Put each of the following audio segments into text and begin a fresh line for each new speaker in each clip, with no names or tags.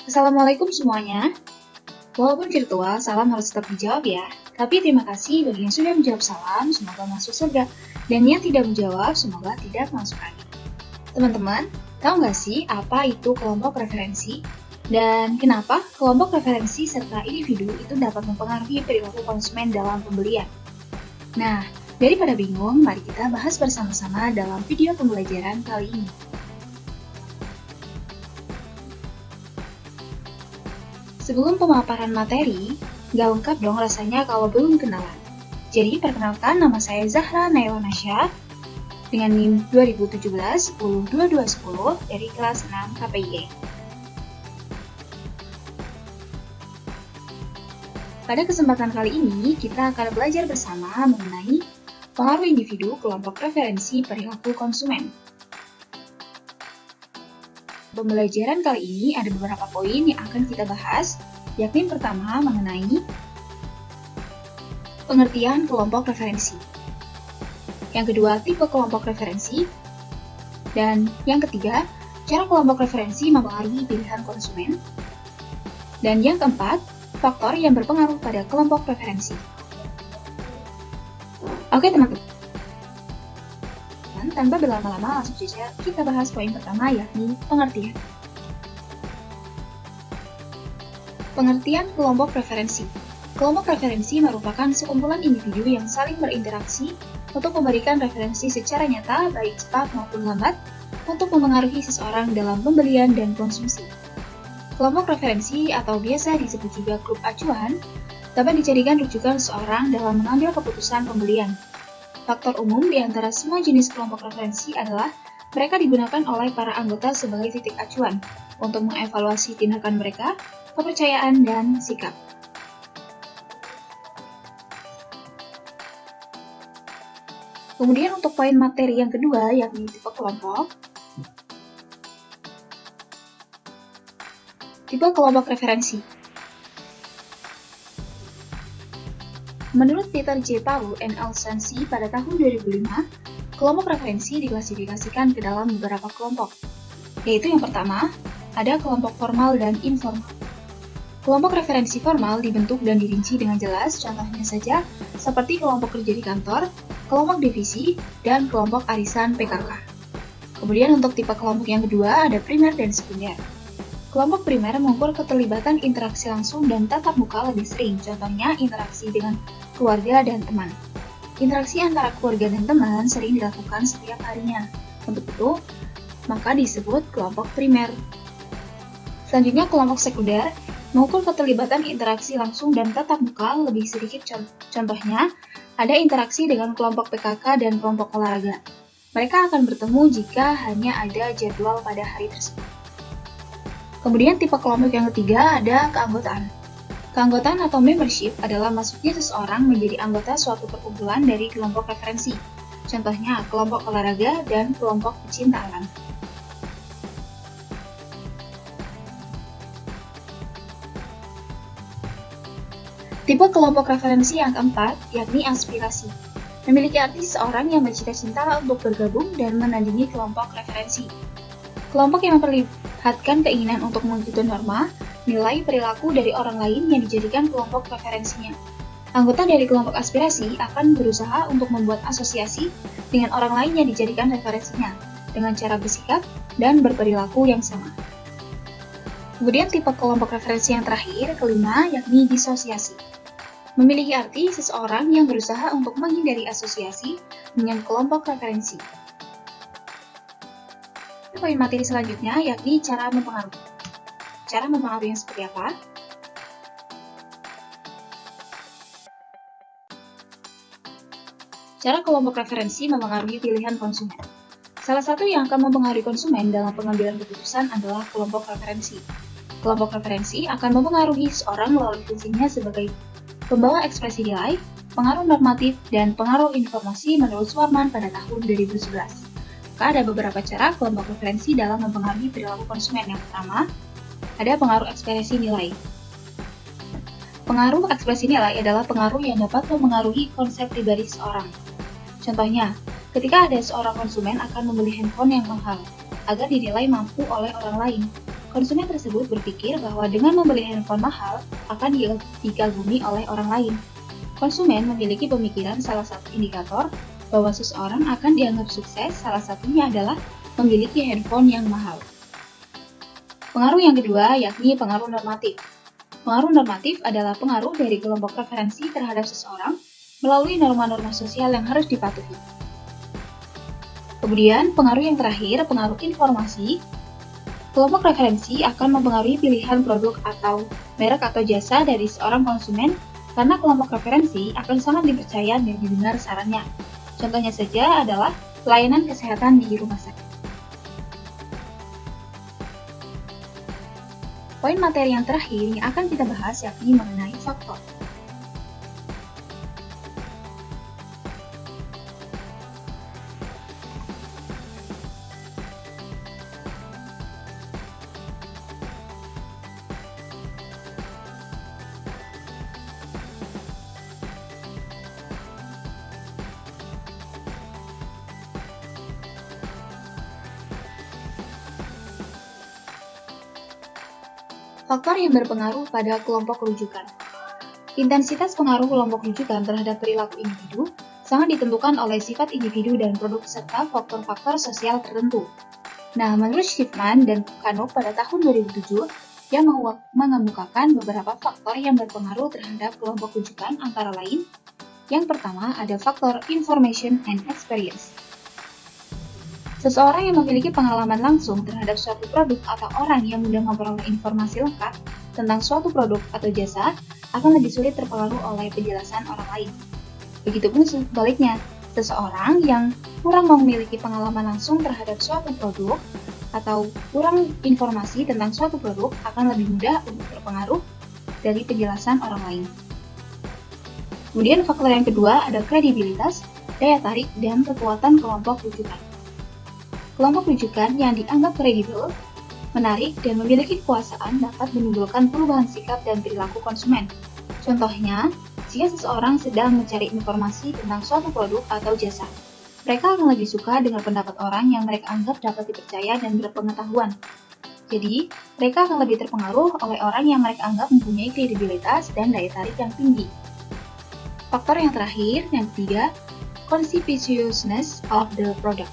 Assalamualaikum semuanya. Walaupun virtual, salam harus tetap dijawab ya. Tapi terima kasih bagi yang sudah menjawab salam, semoga masuk surga. Dan yang tidak menjawab, semoga tidak masuk angin. Teman-teman, tahu nggak sih apa itu kelompok referensi? Dan kenapa kelompok referensi serta individu itu dapat mempengaruhi perilaku konsumen dalam pembelian? Nah, daripada bingung, mari kita bahas bersama-sama dalam video pembelajaran kali ini. Sebelum pemaparan materi, nggak lengkap dong rasanya kalau belum kenalan. Jadi, perkenalkan nama saya Zahra Naila Nasya dengan NIM 2017-102210 dari kelas 6 KPIE. Pada kesempatan kali ini, kita akan belajar bersama mengenai pengaruh individu kelompok referensi perilaku konsumen. Pembelajaran kali ini ada beberapa poin yang akan kita bahas, yakni pertama mengenai pengertian kelompok referensi, yang kedua tipe kelompok referensi, dan yang ketiga cara kelompok referensi mempengaruhi pilihan konsumen, dan yang keempat faktor yang berpengaruh pada kelompok referensi. Oke teman-teman, tanpa berlama-lama langsung saja kita bahas poin pertama, yakni pengertian. Pengertian kelompok referensi. Kelompok referensi merupakan sekumpulan individu yang saling berinteraksi untuk memberikan referensi secara nyata, baik cepat maupun lambat, untuk mempengaruhi seseorang dalam pembelian dan konsumsi. Kelompok referensi atau biasa disebut juga grup acuan, dapat dijadikan rujukan seseorang dalam mengambil keputusan pembelian. Faktor umum di antara semua jenis kelompok referensi adalah mereka digunakan oleh para anggota sebagai titik acuan untuk mengevaluasi tindakan mereka, kepercayaan, dan sikap. Kemudian untuk poin materi yang kedua, yakni tipe kelompok. Tipe kelompok referensi. Menurut Peter J. Paul and Al Sansi pada tahun 2005, kelompok referensi diklasifikasikan ke dalam beberapa kelompok, yaitu yang pertama, ada kelompok formal dan informal. Kelompok referensi formal dibentuk dan dirinci dengan jelas, contohnya saja seperti kelompok kerja di kantor, kelompok divisi, dan kelompok arisan PKK. Kemudian untuk tipe kelompok yang kedua ada primer dan sekunder. Kelompok primer mengukur keterlibatan interaksi langsung dan tatap muka lebih sering, contohnya interaksi dengan keluarga dan teman. Interaksi antara keluarga dan teman sering dilakukan setiap harinya. Untuk itu, maka disebut kelompok primer. Selanjutnya, kelompok sekunder mengukur keterlibatan interaksi langsung dan tatap muka lebih sedikit, contohnya ada interaksi dengan kelompok PKK dan kelompok olahraga. Mereka akan bertemu jika hanya ada jadwal pada hari tersebut. Kemudian tipe kelompok yang ketiga ada keanggotaan. Keanggotaan atau membership adalah masuknya seseorang menjadi anggota suatu perkumpulan dari kelompok referensi. Contohnya kelompok olahraga dan kelompok pecinta alam. Tipe kelompok referensi yang keempat, yakni aspirasi. Memiliki arti seseorang yang bercita-cita untuk bergabung dan menandingi kelompok referensi. Kelompok yang memperlihatkan keinginan untuk mengikuti norma, nilai, perilaku dari orang lain yang dijadikan kelompok referensinya. Anggota dari kelompok aspirasi akan berusaha untuk membuat asosiasi dengan orang lain yang dijadikan referensinya, dengan cara bersikap dan berperilaku yang sama. Kemudian tipe kelompok referensi yang terakhir, kelima, yakni disosiasi. Memiliki arti seseorang yang berusaha untuk menghindari asosiasi dengan kelompok referensi. Poin materi selanjutnya yakni cara mempengaruhi. Cara mempengaruhi yang seperti apa? Cara kelompok referensi mempengaruhi pilihan konsumen. Salah satu yang akan mempengaruhi konsumen dalam pengambilan keputusan adalah kelompok referensi. Kelompok referensi akan mempengaruhi seseorang melalui fungsinya sebagai pembawa ekspresi nilai, pengaruh normatif, dan pengaruh informasi menurut Swarman pada tahun 2011. Maka ada beberapa cara kelompok referensi dalam mempengaruhi perilaku konsumen. Yang pertama, ada pengaruh ekspresi nilai. Pengaruh ekspresi nilai adalah pengaruh yang dapat mempengaruhi konsep pribadi seseorang. Contohnya, ketika ada seorang konsumen akan membeli handphone yang mahal agar dinilai mampu oleh orang lain, Konsumen tersebut berpikir bahwa dengan membeli handphone mahal akan dikagumi oleh orang lain. Konsumen memiliki pemikiran salah satu indikator bahwa seseorang akan dianggap sukses, salah satunya adalah memiliki handphone yang mahal. Pengaruh yang kedua yakni pengaruh normatif. Pengaruh normatif adalah pengaruh dari kelompok preferensi terhadap seseorang melalui norma-norma sosial yang harus dipatuhi. Kemudian, pengaruh yang terakhir, pengaruh informasi. Kelompok preferensi akan mempengaruhi pilihan produk atau merek atau jasa dari seorang konsumen karena kelompok preferensi akan sangat dipercaya dan didengar sarannya. Contohnya saja adalah pelayanan kesehatan di rumah sakit. Poin materi yang terakhir yang akan kita bahas yakni mengenai faktor. Faktor yang berpengaruh pada kelompok rujukan. Intensitas pengaruh kelompok rujukan terhadap perilaku individu sangat ditentukan oleh sifat individu dan produk serta faktor-faktor sosial tertentu. Nah, menurut Schiffman dan Kano pada tahun 2007, yang mengemukakan beberapa faktor yang berpengaruh terhadap kelompok rujukan antara lain, yang pertama ada faktor information and experience. Seseorang yang memiliki pengalaman langsung terhadap suatu produk atau orang yang mudah memperoleh informasi lengkap tentang suatu produk atau jasa akan lebih sulit terpengaruh oleh penjelasan orang lain. Begitupun sebaliknya, seseorang yang kurang memiliki pengalaman langsung terhadap suatu produk atau kurang informasi tentang suatu produk akan lebih mudah untuk terpengaruh dari penjelasan orang lain. Kemudian faktor yang kedua ada kredibilitas, daya tarik, dan kekuatan kelompok rujukan. Kelompok rujukan yang dianggap kredibel, menarik, dan memiliki kekuasaan dapat menimbulkan perubahan sikap dan perilaku konsumen. Contohnya, jika seseorang sedang mencari informasi tentang suatu produk atau jasa, mereka akan lebih suka dengan pendapat orang yang mereka anggap dapat dipercaya dan berpengetahuan. Jadi, mereka akan lebih terpengaruh oleh orang yang mereka anggap mempunyai kredibilitas dan daya tarik yang tinggi. Faktor yang terakhir, yang ketiga, conspicuousness of the product.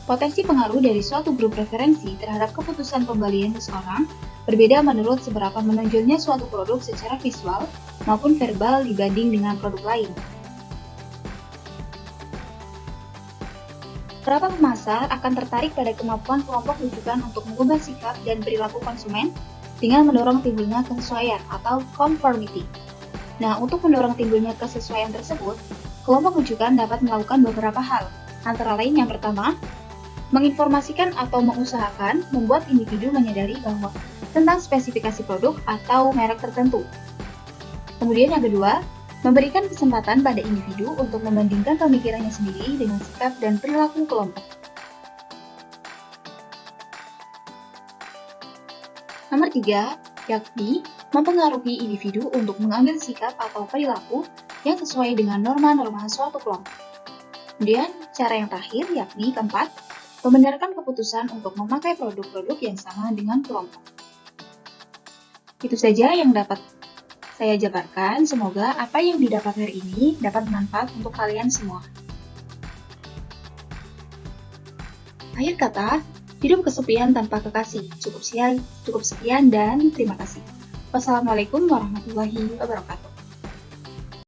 Potensi pengaruh dari suatu grup preferensi terhadap keputusan pembelian seseorang berbeda menurut seberapa menonjolnya suatu produk secara visual maupun verbal dibanding dengan produk lain. Para pemasar akan tertarik pada kemampuan kelompok rujukan untuk mengubah sikap dan perilaku konsumen dengan mendorong timbulnya kesesuaian atau conformity. Nah, untuk mendorong timbulnya kesesuaian tersebut, kelompok rujukan dapat melakukan beberapa hal, antara lain yang pertama, menginformasikan atau mengusahakan membuat individu menyadari bahwa tentang spesifikasi produk atau merek tertentu. Kemudian yang kedua, memberikan kesempatan pada individu untuk membandingkan pemikirannya sendiri dengan sikap dan perilaku kelompok. Nomor 3, yakni mempengaruhi individu untuk mengambil sikap atau perilaku yang sesuai dengan norma-norma suatu kelompok. Kemudian, cara yang terakhir yakni keempat, membenarkan keputusan untuk memakai produk-produk yang sama dengan kelompok. Itu saja yang dapat saya jabarkan. Semoga apa yang didapat hari ini dapat bermanfaat untuk kalian semua. Akhir kata, hidup kesepian tanpa kekasih. Cukup sekian dan terima kasih. Wassalamualaikum warahmatullahi wabarakatuh.